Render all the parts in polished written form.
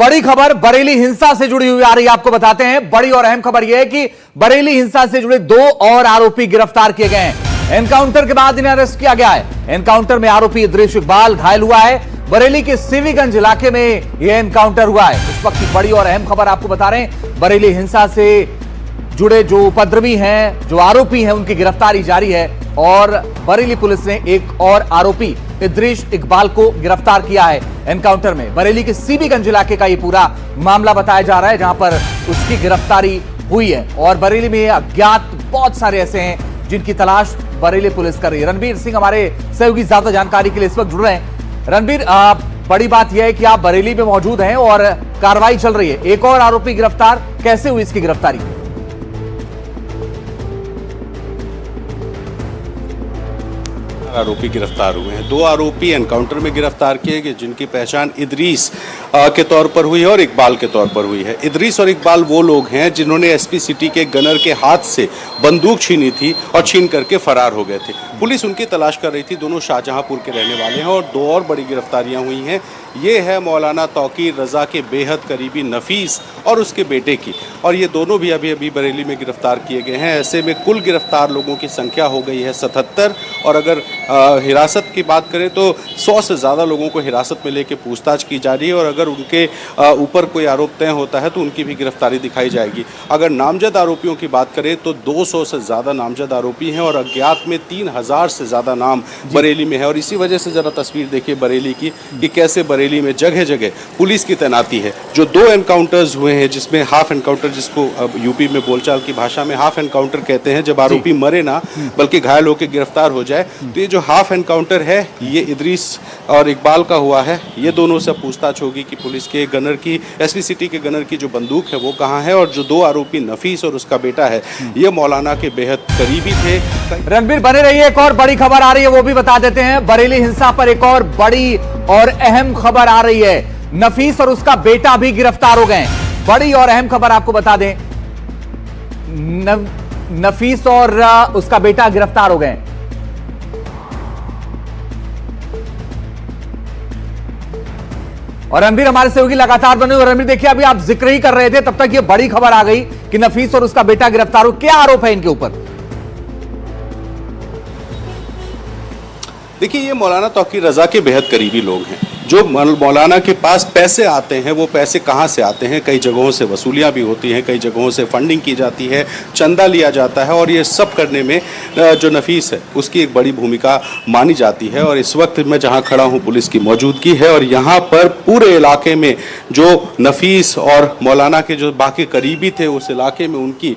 बड़ी खबर बरेली हिंसा से जुड़ी हुई आ रही है, आपको बताते हैं। बड़ी और अहम खबर यह है कि बरेली हिंसा से जुड़े 2 और आरोपी गिरफ्तार किए गए हैं। एनकाउंटर के बाद इन्हें अरेस्ट किया गया है। एनकाउंटर में आरोपी इद्रीस इकबाल घायल हुआ है। बरेली के सीवीगंज इलाके में यह एनकाउंटर हुआ है। इस वक्त की बड़ी और अहम खबर आपको बता रहे हैं। बरेली हिंसा से जुड़े जो उपद्रवी हैं, जो आरोपी हैं, उनकी गिरफ्तारी जारी है और बरेली पुलिस ने एक और आरोपी इद्रीस इकबाल को गिरफ्तार किया है एनकाउंटर में। बरेली के सीबीगंज इलाके का यह पूरा मामला बताया जा रहा है, जहां पर उसकी गिरफ्तारी हुई है। और बरेली में अज्ञात बहुत सारे ऐसे हैं जिनकी तलाश बरेली पुलिस कर रही है। रणबीर सिंह हमारे सहयोगी ज्यादा जानकारी के लिए इस वक्त जुड़ रहे हैं। रणबीर, बड़ी बात यह है कि आप बरेली में मौजूद हैं और कार्रवाई चल रही है। एक और आरोपी गिरफ्तार, कैसे हुई इसकी गिरफ्तारी? आरोपी गिरफ्तार हुए हैं। 2 आरोपी एनकाउंटर में गिरफ्तार किए गए, जिनकी पहचान इद्रीस के तौर पर हुई है और इकबाल के तौर पर हुई है। इद्रीस और इकबाल वो लोग हैं जिन्होंने एसपी सिटी के गनर के हाथ से बंदूक छीनी थी और छीन करके फरार हो गए थे। पुलिस उनकी तलाश कर रही थी। दोनों शाहजहांपुर के रहने वाले हैं और 2 और बड़ी गिरफ्तारियां हुई हैं। ये है मौलाना तौकीर रजा के बेहद करीबी नफीस और उसके बेटे की, और ये दोनों भी अभी बरेली में गिरफ्तार किए गए हैं। ऐसे में कुल गिरफ्तार लोगों की संख्या हो गई है 77, और अगर हिरासत की बात करें तो 100 से ज़्यादा लोगों को हिरासत में लेके पूछताछ की जा रही है। और अगर उनके ऊपर कोई आरोप तय होता है तो उनकी भी गिरफ्तारी दिखाई जाएगी। अगर नामजद आरोपियों की बात करें तो 200 से ज़्यादा नामजद आरोपी हैं और अज्ञात में 3000 से ज़्यादा नाम बरेली में है। और इसी वजह से ज़रा तस्वीर देखिए बरेली की कि कैसे बरेली में जगह जगह पुलिस की तैनाती है। जो 2 एनकाउंटर्स हुए हैं, जिसमें हाफ एनकाउंटर, जिसको यूपी में बोलचाल की भाषा में हाफ एनकाउंटर कहते हैं, जब आरोपी मरे ना बल्कि घायल होकर गिरफ्तार हो जाए, तो ये जो हाफ एनकाउंटर है ये इद्रीस और इकबाल का हुआ है। ये दोनों से पूछताछ होगी कि पुलिस के गनर की, एसपी सिटी के गनर की जो बंदूक है वो कहाँ है। और जो 2 आरोपी नफीस और उसका बेटा है, ये मौलाना के बेहद करीबी थे। रणबीर बने रहिए, एक और बड़ी खबर आ रही है वो भी बता देते हैं। बरेली हिंसा पर एक और बड़ी और अहम खबर आ रही है। नफीस और उसका बेटा भी गिरफ्तार हो गए। बड़ी और अहम खबर आपको बता दें, नफीस और उसका बेटा गिरफ्तार हो गए। और रणबीर हमारे सहयोगी लगातार बने हुए। रणबीर देखिए, अभी आप जिक्र ही कर रहे थे, तब तक ये बड़ी खबर आ गई कि नफीस और उसका बेटा गिरफ्तार हो। क्या आरोप है इनके ऊपर? देखिए, ये मौलाना तौकीर रजा के बेहद करीबी लोग हैं। जो मौलाना के पास पैसे आते हैं, वो पैसे कहाँ से आते हैं? कई जगहों से वसूलियाँ भी होती हैं, कई जगहों से फंडिंग की जाती है, चंदा लिया जाता है, और ये सब करने में जो नफीस है उसकी एक बड़ी भूमिका मानी जाती है। और इस वक्त मैं जहाँ खड़ा हूँ, पुलिस की मौजूदगी है और यहाँ पर पूरे इलाके में जो नफीस और मौलाना के जो बाकी करीबी थे, उस इलाके में उनकी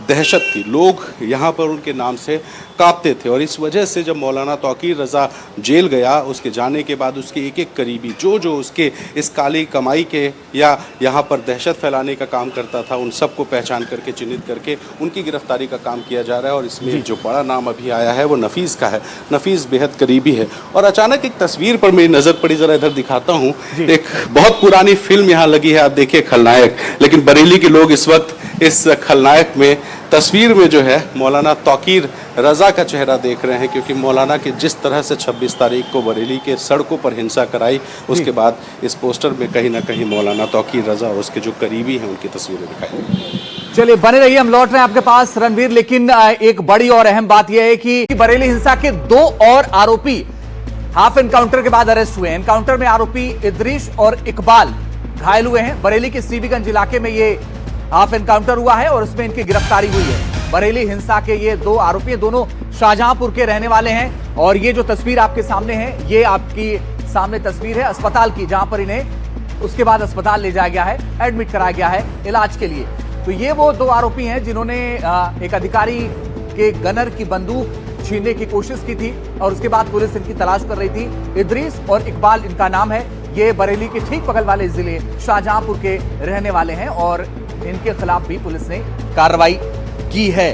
दहशत थी। लोग यहाँ पर उनके नाम से कांपते थे। और इस वजह से जब मौलाना तौकीर रजा जेल गया, उसके जाने के बाद उसके एक एक करीबी जो उसके इस काली कमाई के या यहाँ पर दहशत फैलाने का काम करता था, उन सबको पहचान करके, चिन्हित करके उनकी गिरफ्तारी का काम किया जा रहा है। और इसमें जो बड़ा नाम अभी आया है वो नफीस का है। नफीस बेहद करीबी है। और अचानक एक तस्वीर पर मेरी नज़र पड़ी, ज़रा इधर दिखाता हूँ। एक बहुत पुरानी फिल्म यहाँ लगी है, आप देखिए, खलनायक। लेकिन बरेली के लोग इस वक्त इस खलनायक में, तस्वीर में जो है मौलाना तौकीर रजा का चेहरा देख रहे हैं, क्योंकि मौलाना के जिस तरह से 26 तारीख को बरेली के सड़कों पर हिंसा कराई, उसके बाद इस पोस्टर में कहीं ना कहीं मौलाना तौकीर रजा और उसके जो करीबी हैं उनकी तस्वीरें दिखाई। चलिए बने रहिए, हम लौट रहे हैं आपके पास रणबीर। लेकिन एक बड़ी और अहम बात यह है कि बरेली हिंसा के 2 और आरोपी हाफ एनकाउंटर के बाद अरेस्ट हुए। एनकाउंटर में आरोपी इद्रीस और इकबाल घायल हुए हैं। बरेली के सीबीगंज इलाके में ये हाफ एनकाउंटर हुआ है और उसमें इनकी गिरफ्तारी हुई है। बरेली हिंसा के ये 2 आरोपी, दोनों शाहजहांपुर के रहने वाले हैं। और ये जो तस्वीर आपके सामने है, ये आपकी सामने तस्वीर है अस्पताल की, जहां पर इन्हें उसके बाद अस्पताल ले जाया गया है, एडमिट कराया गया है इलाज के लिए। तो ये वो 2 आरोपी हैं जिन्होंने एक अधिकारी के गनर की बंदूक छीनने की कोशिश की थी और उसके बाद पुलिस इनकी तलाश कर रही थी। इद्रीस और इकबाल इनका नाम है। ये बरेली के ठीक बगल वाले जिले शाहजहांपुर के रहने वाले हैं और इनके खिलाफ भी पुलिस ने कार्रवाई की है।